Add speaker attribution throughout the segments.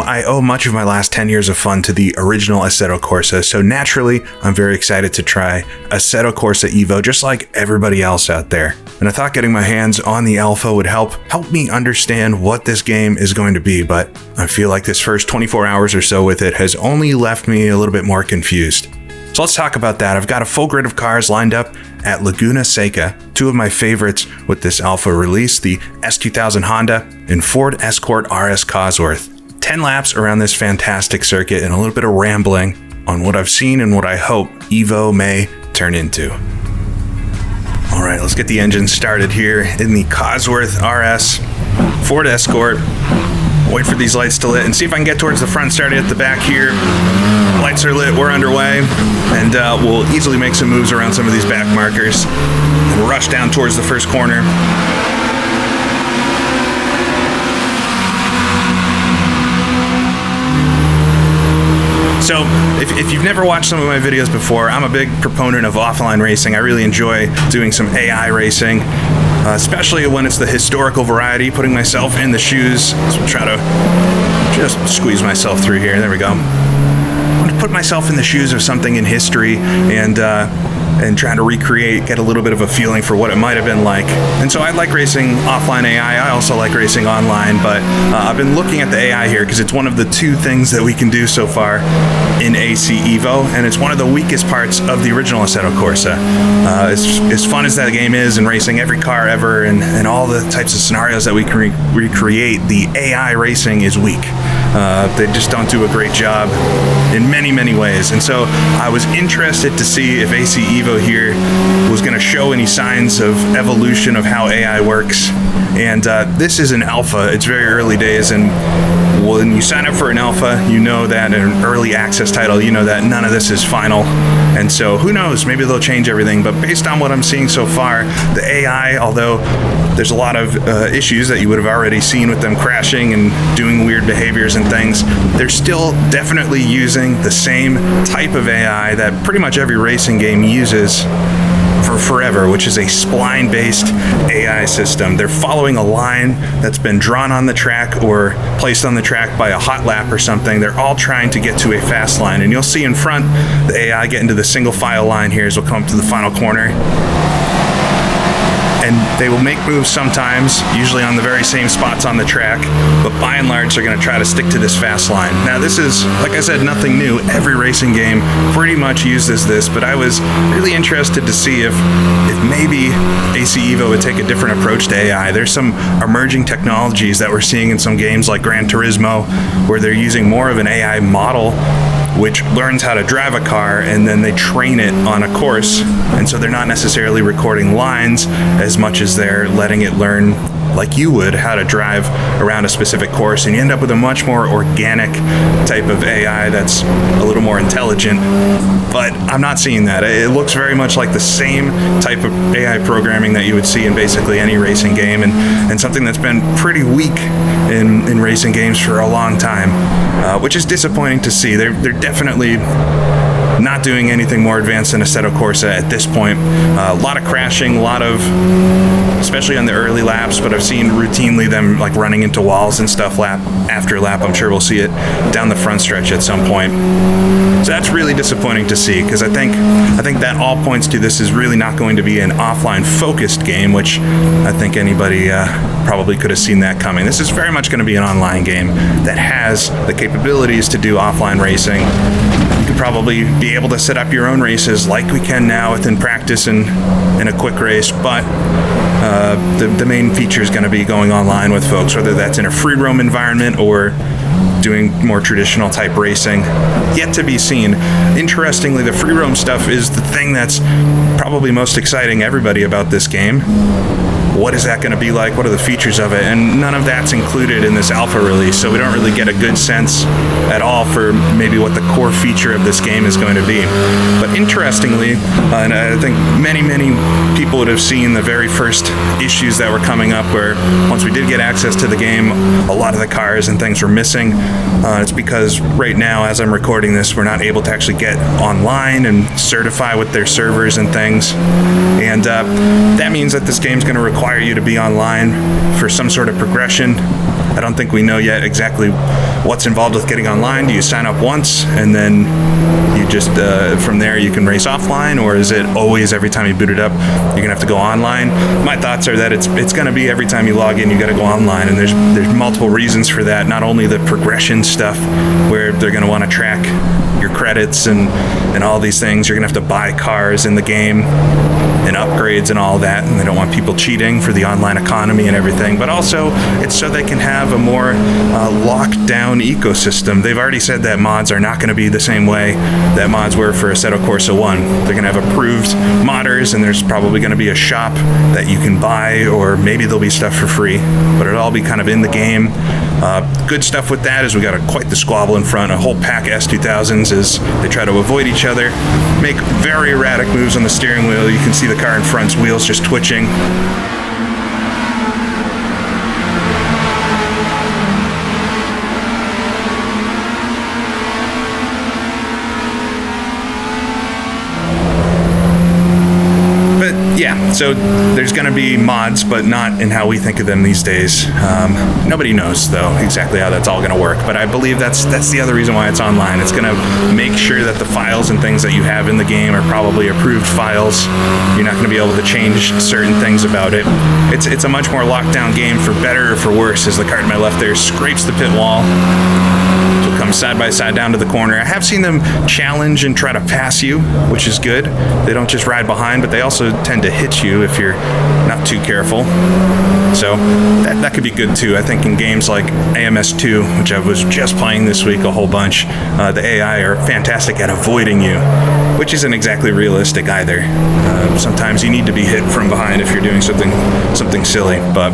Speaker 1: I owe much of my last 10 years of fun to the original Assetto Corsa, so naturally, I'm very excited to try Assetto Corsa Evo, just like everybody else out there. And I thought getting my hands on the alpha would help me understand what this game is going to be, but I feel like this first 24 hours or so with it has only left me a little bit more confused. So let's talk about that. I've got a full grid of cars lined up at Laguna Seca, two of my favorites with this alpha release, the S2000 Honda and Ford Escort RS Cosworth. 10 laps around this fantastic circuit and a little bit of rambling on what I've seen and what I hope Evo may turn into. All right, let's get the engine started here in the Cosworth RS Ford Escort. Wait for these lights to lit and see if I can get towards the front, starting at the back here. Lights are lit, we're underway, and we'll easily make some moves around some of these back markers and rush down towards the first corner. So, if you've never watched some of my videos before, I'm a big proponent of offline racing. I really enjoy doing some AI racing, especially when it's the historical variety, putting myself in the shoes. So I'll try to just squeeze myself through here. There we go. I want to put myself in the shoes of something in history and trying to recreate, get a little bit of a feeling for what it might have been like. And so I like racing offline AI. I also like racing online, but I've been looking at the AI here because it's one of the two things that we can do so far in AC Evo, and it's one of the weakest parts of the original Assetto Corsa. As fun as that game is and racing every car ever and all the types of scenarios that we can recreate, the AI racing is weak. They just don't do a great job in many, many ways. And so I was interested to see if AC Evo here was going to show any signs of evolution of how AI works. And this is an alpha. It's very early days, and when you sign up for an alpha, you know that, an early access title, you know that none of this is final. And so who knows, maybe they'll change everything. But based on what I'm seeing so far, the AI, although there's a lot of issues that you would have already seen with them crashing and doing weird behaviors and things, they're still definitely using the same type of AI that pretty much every racing game uses for forever, which is a spline-based AI system. They're following a line that's been drawn on the track or placed on the track by a hot lap or something. They're all trying to get to a fast line, and you'll see in front the AI get into the single file line here as we'll come to the final corner. And they will make moves sometimes, usually on the very same spots on the track, but by and large, they're going to try to stick to this fast line. Now, this is, like I said, nothing new. Every racing game pretty much uses this, but I was really interested to see if maybe AC Evo would take a different approach to AI. There's some emerging technologies that we're seeing in some games like Gran Turismo, where they're using more of an AI model which learns how to drive a car, and then they train it on a course. And so they're not necessarily recording lines as much as they're letting it learn, like you would, how to drive around a specific course, and you end up with a much more organic type of AI that's a little more intelligent. But I'm not seeing that. It looks very much like the same type of AI programming that you would see in basically any racing game, and something that's been pretty weak in racing games for a long time, which is disappointing to see. They're definitely not doing anything more advanced than Assetto Corsa at this point. A lot of crashing, a lot of, especially on the early laps, but I've seen routinely them like running into walls and stuff lap after lap. I'm sure we'll see it down the front stretch at some point. So that's really disappointing to see, because I think that all points to this is really not going to be an offline focused game, which I think anybody probably could have seen that coming. This is very much going to be an online game that has the capabilities to do offline racing. You could probably be able to set up your own races like we can now within practice and in a quick race, but the main feature is going to be going online with folks, whether that's in a free roam environment or doing more traditional type racing. Yet to be seen. Interestingly, the free roam stuff is the thing that's probably most exciting everybody about this game. What is that going to be like? What are the features of it? And none of that's included in this alpha release, so we don't really get a good sense at all for maybe what the core feature of this game is going to be. But interestingly, and I think many people would have seen the very first issues that were coming up, where once we did get access to the game, a lot of the cars and things were missing. It's because right now, as I'm recording this, we're not able to actually get online and certify with their servers and things. And that means that this game's going to require you to be online for some sort of progression. I don't think we know yet exactly what's involved with getting online. Do you sign up once and then you just from there you can race offline, or is it always every time you boot it up you're gonna have to go online? My thoughts are that it's gonna be every time you log in you gotta go online, and there's multiple reasons for that. Not only the progression stuff where they're gonna want to track your credits and all these things. You're gonna have to buy cars in the game and upgrades and all that, and they don't want people cheating for the online economy and everything, but also it's so they can have a more locked down ecosystem. They've already said that mods are not going to be the same way that mods were for Assetto Corsa 1. They're going to have approved modders, and there's probably going to be a shop that you can buy, or maybe there'll be stuff for free, but it'll all be kind of in the game. Good stuff with that is we got quite the squabble in front. A whole pack of S2000s as they try to avoid each other, make very erratic moves on the steering wheel. You can see the car in front's wheels just twitching. Yeah, so there's going to be mods, but not in how we think of them these days. Nobody knows, though, exactly how that's all going to work, but I believe that's the other reason why it's online. It's going to make sure that the files and things that you have in the game are probably approved files. You're not going to be able to change certain things about it. It's a much more locked down game, for better or for worse, as the car to my left there scrapes the pit wall. Come side by side down to the corner. I have seen them challenge and try to pass you, which is good. They don't just ride behind, but they also tend to hit you if you're not too careful. So that could be good too. I think in games like AMS2, which I was just playing this week a whole bunch, the AI are fantastic at avoiding you, which isn't exactly realistic either. Sometimes you need to be hit from behind if you're doing something silly, but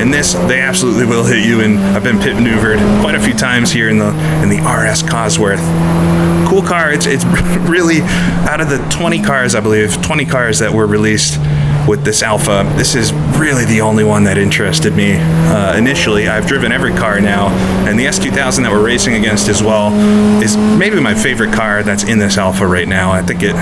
Speaker 1: in this, they absolutely will hit you, and I've been pit maneuvered quite a few times here in the RS Cosworth. Cool car. It's really, out of the 20 cars, I believe, 20 cars that were released with this alpha, this is really the only one that interested me initially. I've driven every car now, and the S2000 that we're racing against as well is maybe my favorite car that's in this alpha right now. I think it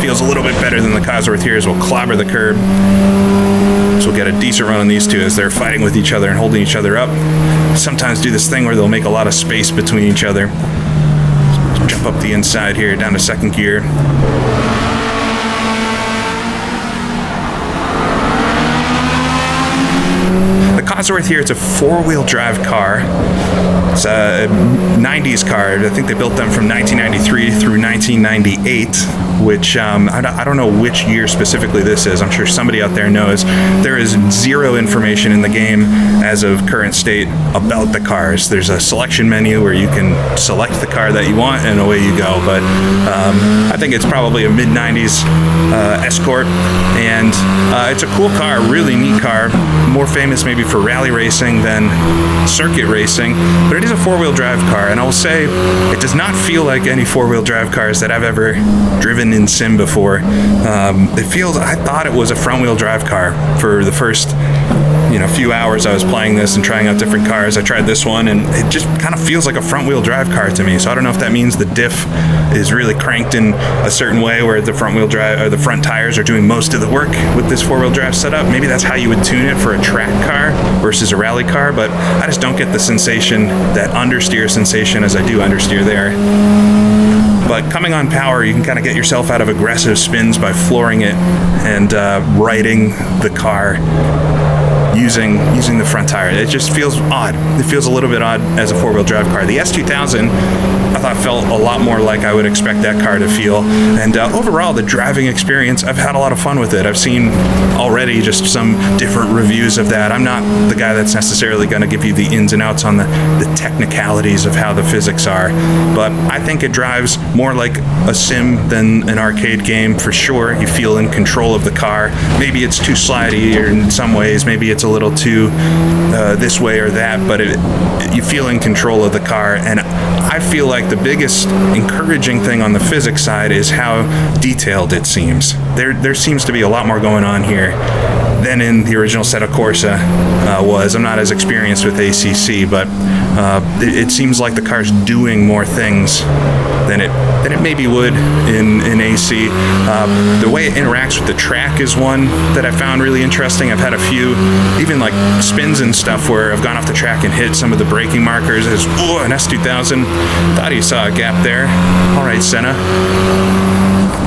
Speaker 1: feels a little bit better than the Cosworth here, as we'll clobber the curb. So we'll get a decent run on these two as they're fighting with each other and holding each other up. Sometimes do this thing where they'll make a lot of space between each other. Jump up the inside here, down to second gear. The Cosworth here, it's a four-wheel drive car. It's a 90s car. I think they built them from 1993 through 1998, which I don't know which year specifically this is. I'm sure somebody out there knows. There is zero information in the game as of current state about the cars. There's a selection menu where you can select the car that you want and away you go, but I think it's probably a mid-90s Escort, and it's a cool car, really neat car, more famous maybe for rally racing than circuit racing, but it is a four-wheel drive car, and I will say it does not feel like any four-wheel drive cars that I've ever driven in sim before. I thought it was a front-wheel drive car for the first few hours I was playing this and trying out different cars. I tried this one, and it just kind of feels like a front-wheel drive car to me. So I don't know if that means the diff is really cranked in a certain way where the front-wheel drive or the front tires are doing most of the work with this four-wheel drive setup. Maybe that's how you would tune it for a track car versus a rally car, but I just don't get the sensation, that understeer sensation, as I do understeer there. But coming on power, you can kind of get yourself out of aggressive spins by flooring it and riding the car using the front tire. It just feels odd. It feels a little bit odd as a four-wheel drive car. The S2000, I thought, felt a lot more like I would expect that car to feel. And overall, the driving experience, I've had a lot of fun with it. I've seen already just some different reviews of that. I'm not the guy that's necessarily going to give you the ins and outs on the technicalities of how the physics are, but I think it drives more like a sim than an arcade game for sure. You feel in control of the car. Maybe it's too slidey or in some ways, maybe it's a little too this way or that, but you feel in control of the car. And I feel like the biggest encouraging thing on the physics side is how detailed it seems. There seems to be a lot more going on here than in the original Assetto Corsa was. I'm not as experienced with ACC, but it seems like the car's doing more things than it maybe would in AC. The way it interacts with the track is one that I found really interesting. I've had a few, even like spins and stuff, where I've gone off the track and hit some of the braking markers. As an S2000, thought he saw a gap there. All right, Senna.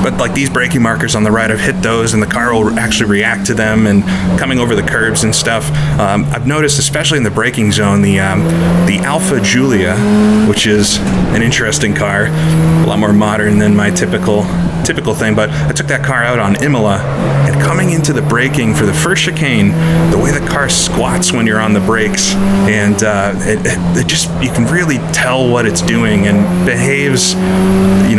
Speaker 1: But like these braking markers on the right, I've hit those and the car will actually react to them, and coming over the curbs and stuff. I've noticed, especially in the braking zone, the Alfa Giulia, which is an interesting car, a lot more modern than my typical thing, but I took that car out on Imola, and coming into the braking for the first chicane, the way the car squats when you're on the brakes, and it just, you can really tell what it's doing and behaves,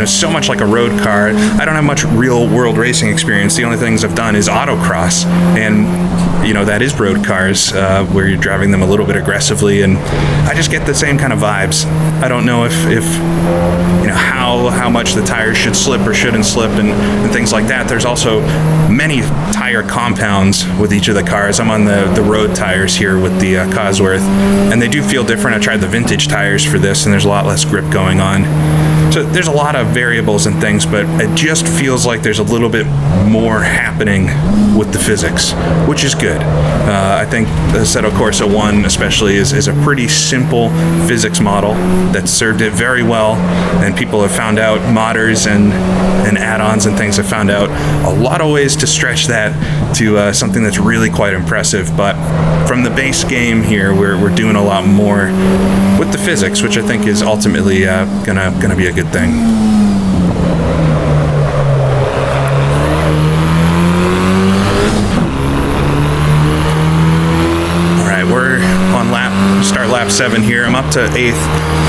Speaker 1: so much like a road car. I don't have much real world racing experience. The only things I've done is autocross, and that is road cars, where you're driving them a little bit aggressively, and I just get the same kind of vibes. I don't know if how much the tires should slip or shouldn't slip and things like that. There's also many tire compounds with each of the cars. I'm on the road tires here with the Cosworth, and they do feel different. I tried the vintage tires for this, and there's a lot less grip going on. So there's a lot of variables and things, but it just feels like there's a little bit more happening with the physics, which is good. I think the Assetto Corsa 1 especially is a pretty simple physics model that served it very well, and people have found out, modders and add-ons and things have found out a lot of ways to stretch that to something that's really quite impressive. But from the base game here, we're doing a lot more with the physics, which I think is ultimately gonna be a good thing. All right, we're on start lap 7 here. I'm up to 8th.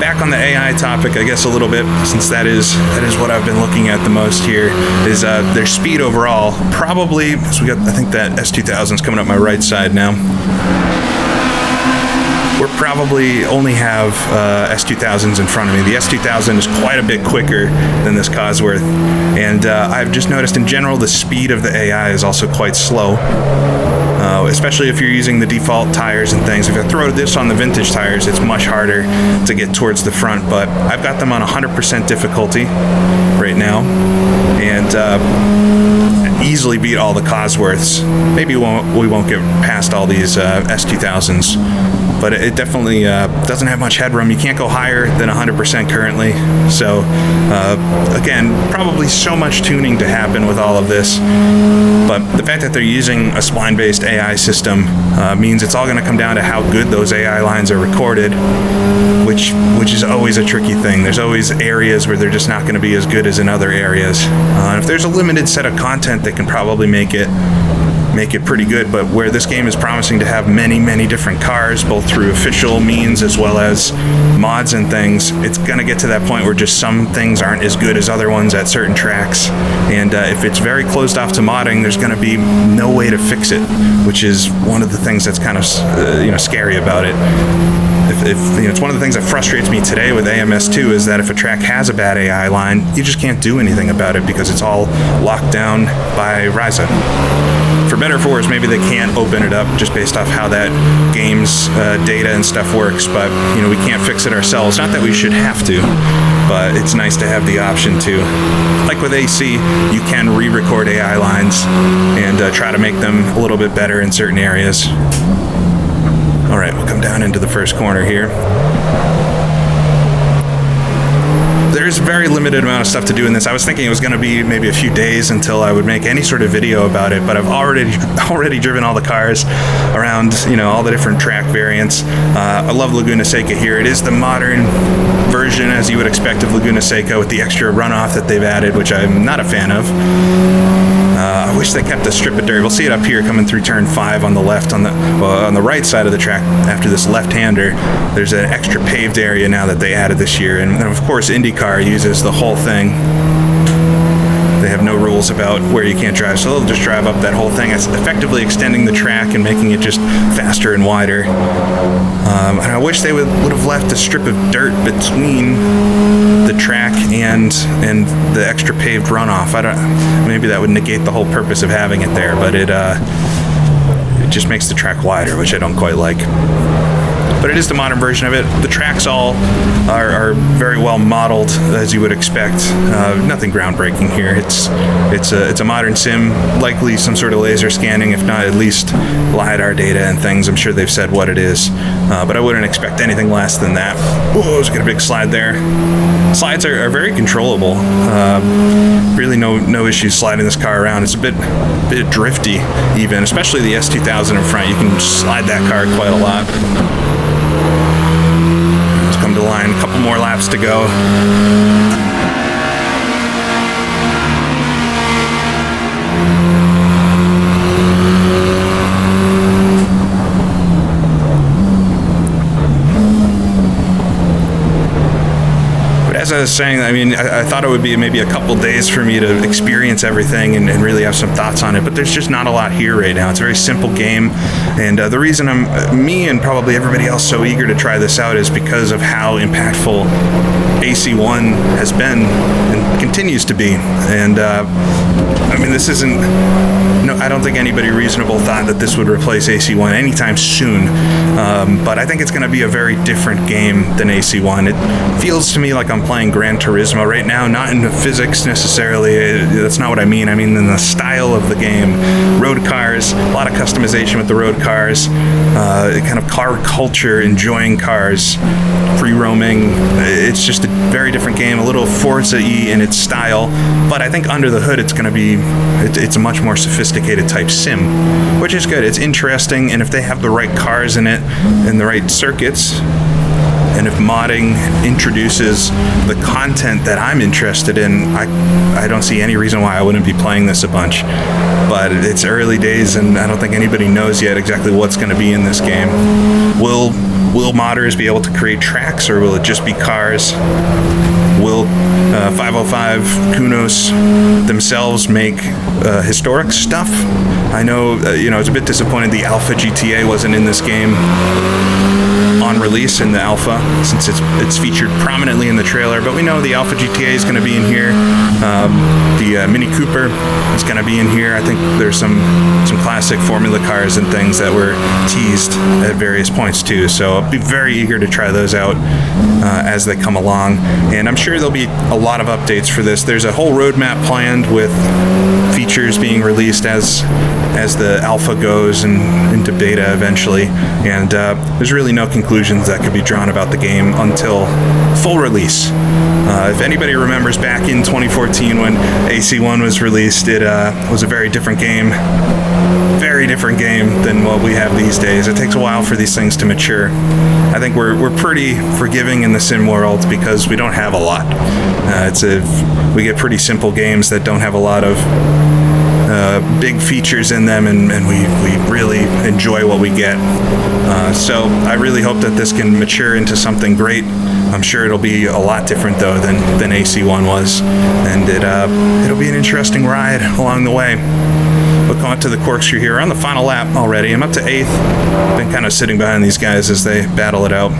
Speaker 1: Back on the AI topic, I guess a little bit, since that is what I've been looking at the most here, is their speed overall. Probably, so I think that S2000's coming up my right side now. We're probably only have S2000s in front of me. The S2000 is quite a bit quicker than this Cosworth, and I've just noticed in general the speed of the AI is also quite slow, especially if you're using the default tires and things. If I throw this on the vintage tires, it's much harder to get towards the front, but I've got them on 100% difficulty right now, and easily beat all the Cosworths. Maybe we won't get past all these S2000s, but it definitely doesn't have much headroom. You can't go higher than 100% currently. So again, probably so much tuning to happen with all of this. But the fact that they're using a spline-based AI system means it's all going to come down to how good those AI lines are recorded, which is always a tricky thing. There's always areas where they're just not going to be as good as in other areas. If there's a limited set of content, they can probably make it pretty good, but where this game is promising to have many different cars, both through official means as well as mods and things, it's going to get to that point where just some things aren't as good as other ones at certain tracks, and if it's very closed off to modding, there's going to be no way to fix it, which is one of the things that's kind of scary about it. If it's one of the things that frustrates me today with AMS2 is that if a track has a bad AI line, you just can't do anything about it because it's all locked down by Ryza. For better or for worse, maybe they can't open it up just based off how that game's data and stuff works, but we can't fix it ourselves. Not that we should have to, but it's nice to have the option to. Like with AC, you can re-record AI lines and try to make them a little bit better in certain areas. All right, we'll come down into the first corner here. There's a very limited amount of stuff to do in this. I was thinking it was going to be maybe a few days until I would make any sort of video about it, but I've already driven all the cars around, all the different track variants. I love Laguna Seca here. It is the modern version, as you would expect, of Laguna Seca with the extra runoff that they've added, which I'm not a fan of. I wish they kept the strip of dirt. We'll see it up here coming through turn 5 on the left, on the right side of the track after this left-hander. There's an extra paved area now that they added this year, and of course IndyCar uses the whole thing. They have no rules about where you can't drive, so they'll just drive up that whole thing. It's effectively extending the track and making it just faster and wider. And I wish they would have left a strip of dirt between the track and the extra paved runoff. Maybe that would negate the whole purpose of having it there, but just makes the track wider, which I don't quite like. But it is the modern version of it. The tracks all are very well modeled, as you would expect. Nothing groundbreaking here. It's a modern sim, likely some sort of laser scanning, if not at least LiDAR data and things. I'm sure they've said what it is, but I wouldn't expect anything less than that. Whoa, there's got a big slide there. Slides are very controllable. Really no issues sliding this car around. It's a bit drifty even, especially the S2000 in front. You can slide that car quite a lot. Let's come to the line. A couple more laps to go. As I was saying, I mean, I thought it would be maybe a couple days for me to experience everything and really have some thoughts on it, but there's just not a lot here right now. It's a very simple game, and the reason me and probably everybody else so eager to try this out is because of how impactful AC1 has been and continues to be. And I mean, this isn't... No, I don't think anybody reasonable thought that this would replace AC1 anytime soon, but I think it's going to be a very different game than AC1. It feels to me like I'm playing Gran Turismo right now, not in the physics necessarily. That's not what I mean. I mean in the style of the game. Road cars, a lot of customization with the road cars, kind of car culture, enjoying cars, free roaming. It's just a very different game, a little Forza-y in its style, but I think under the hood it's going to be, it's a much more sophisticated type sim, which is good. It's interesting, and if they have the right cars in it and the right circuits, and if modding introduces the content that I'm interested in, I don't see any reason why I wouldn't be playing this a bunch. But it's early days, and I don't think anybody knows yet exactly what's going to be in this game. Will modders be able to create tracks, or will it just be cars? Will 505 Kunos themselves make historic stuff? I know, I was a bit disappointed the Alpha GTA wasn't in this game on release in the alpha, since it's featured prominently in the trailer, but we know the Alpha GTA is going to be in here. The Mini Cooper is going to be in here. I think there's some classic formula cars and things that were teased at various points too, so I'll be very eager to try those out as they come along, and I'm sure there'll be a lot of updates for this. There's a whole roadmap planned with features being released as the alpha goes and into beta eventually, and there's really no conclusions that could be drawn about the game until full release. If anybody remembers back in 2014 when AC1 was released, it was a very different game than what we have these days. It takes a while for these things to mature. I think we're pretty forgiving in the sim world because we don't have a lot. We get pretty simple games that don't have a lot of big features in them, and we really enjoy what we get. So I really hope that this can mature into something great. I'm sure it'll be a lot different though than AC1 was, and it'll be an interesting ride along the way. We'll come up to the corkscrew here. We're on the final lap already. I'm up to 8th. Been kind of sitting behind these guys as they battle it out.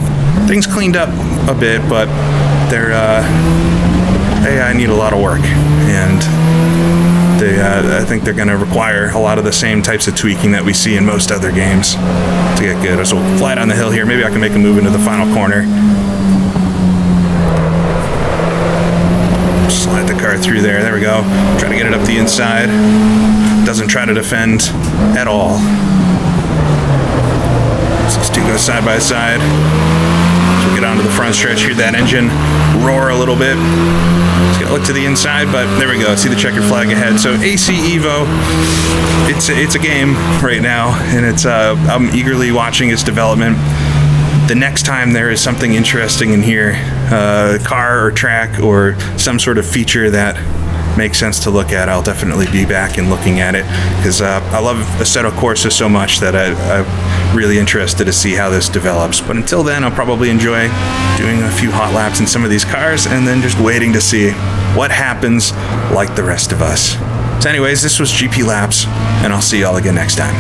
Speaker 1: Things cleaned up a bit, but AI need a lot of work, and I think they're going to require a lot of the same types of tweaking that we see in most other games to get good. So we'll fly down the hill here. Maybe I can make a move into the final corner. Slide the car through there. There we go. Try to get it up the inside. Doesn't try to defend at all. So these two go side by side. So we get onto the front stretch, hear that engine roar a little bit. Just gonna look to the inside, but there we go. See the checkered flag ahead. So AC Evo, it's a game right now, and I'm eagerly watching its development. The next time there is something interesting in here, car or track or some sort of feature that makes sense to look at, I'll definitely be back and looking at it, because I love Assetto Corsa so much that I'm really interested to see how this develops. But until then, I'll probably enjoy doing a few hot laps in some of these cars and then just waiting to see what happens like the rest of us. So anyways, this was GP Laps, and I'll see y'all again next time.